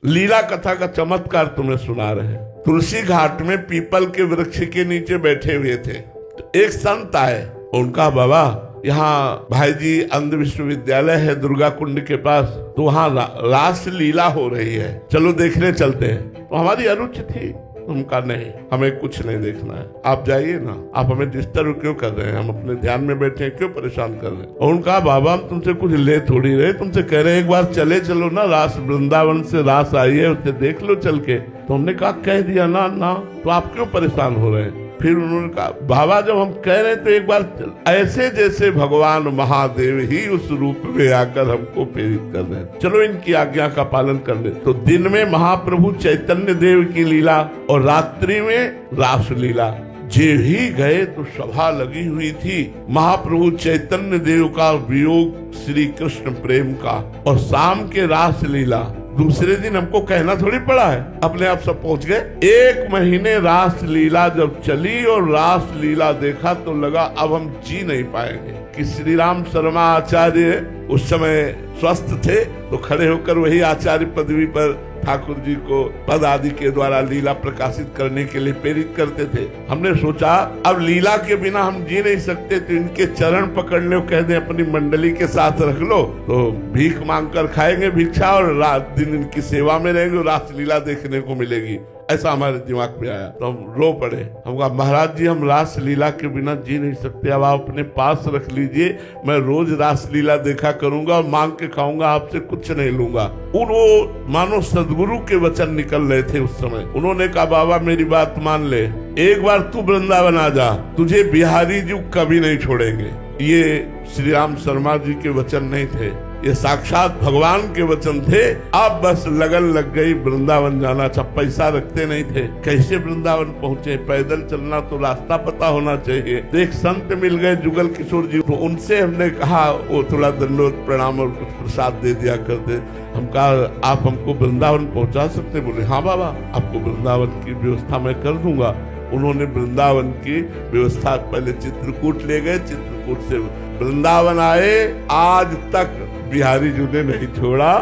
लीला कथा का चमत्कार तुम्हें सुना रहे हैं। तुलसी घाट में पीपल के वृक्ष के नीचे बैठे हुए थे, तो एक संत आए। उनका बाबा यहाँ भाई जी अंध विश्वविद्यालय है दुर्गा कुंड के पास, तो वहाँ रास लीला हो रही है, चलो देखने चलते हैं। तो हमारी अरुचि थी, उनका नहीं, हमें कुछ नहीं देखना है, आप जाइए ना, आप हमें डिस्टर्ब क्यों कर रहे हैं, हम अपने ध्यान में बैठे हैं, क्यों परेशान कर रहे हैं। और उनका बाबा हम तुमसे कुछ ले थोड़ी रहे, तुमसे कह रहे हैं एक बार चलो ना, रास वृंदावन से रास आई है, उसे देख लो चल के। तो हमने कहा कह दिया ना ना, तो आप क्यों परेशान हो रहे हैं। फिर उन्होंने कहा बाबा जब हम कह रहे हैं तो एक बार ऐसे जैसे भगवान महादेव ही उस रूप में आकर हमको प्रेरित कर रहे हैं, चलो इनकी आज्ञा का पालन कर ले। तो दिन में महाप्रभु चैतन्य देव की लीला और रात्रि में रास लीला। जे ही गए तो सभा लगी हुई थी। महाप्रभु चैतन्य देव का वियोग श्री कृष्ण प्रेम का, और शाम के रास लीला दूसरे दिन हमको कहना थोड़ी पड़ा है, अपने आप सब पहुंच गए। 1 महीने रास लीला जब चली और रास लीला देखा तो लगा अब हम जी नहीं पाएंगे। कि श्री राम शर्मा आचार्य उस समय स्वस्थ थे, तो खड़े होकर वही आचार्य पदवी पर ठाकुर जी को पद आदि के द्वारा लीला प्रकाशित करने के लिए प्रेरित करते थे। हमने सोचा अब लीला के बिना हम जी नहीं सकते, तो इनके चरण पकड़ लो, कह दें अपनी मंडली के साथ रख लो, तो भीख मांगकर खाएंगे भिक्षा और रात दिन इनकी सेवा में रहेंगे, रास लीला देखने को मिलेगी। ऐसा हमारे दिमाग में आया, तो हम रो पड़े। हम कहा महाराज जी हम रास लीला के बिना जी नहीं सकते, अब आप अपने पास रख लीजिए, मैं रोज रास लीला देखा करूंगा और मांग के खाऊंगा, आपसे कुछ नहीं लूंगा। वो मानो सदगुरु के वचन निकल रहे थे उस समय। उन्होंने कहा बाबा मेरी बात मान ले, एक बार तू वृंदावन आ जा, तुझे बिहारी जी कभी नहीं छोड़ेंगे। ये श्री राम शर्मा जी के वचन नहीं थे, ये साक्षात भगवान के वचन थे। अब बस लगन लग गई वृंदावन जाना। अच्छा पैसा रखते नहीं थे, कैसे वृंदावन पहुंचे, पैदल चलना तो रास्ता पता होना चाहिए। तो एक संत मिल गए जुगल किशोर जी, तो उनसे हमने कहा, वो थोड़ा दंडोत प्रणाम और कुछ प्रसाद दे दिया करते। हम कहा आप हमको वृंदावन पहुंचा सकते? बोले हाँ बाबा आपको वृंदावन की व्यवस्था मैं कर दूंगा। उन्होंने वृंदावन की व्यवस्था, पहले चित्रकूट ले गए, चित्रकूट से वृंदावन आए। आज तक बिहारी जी ने नहीं छोड़ा।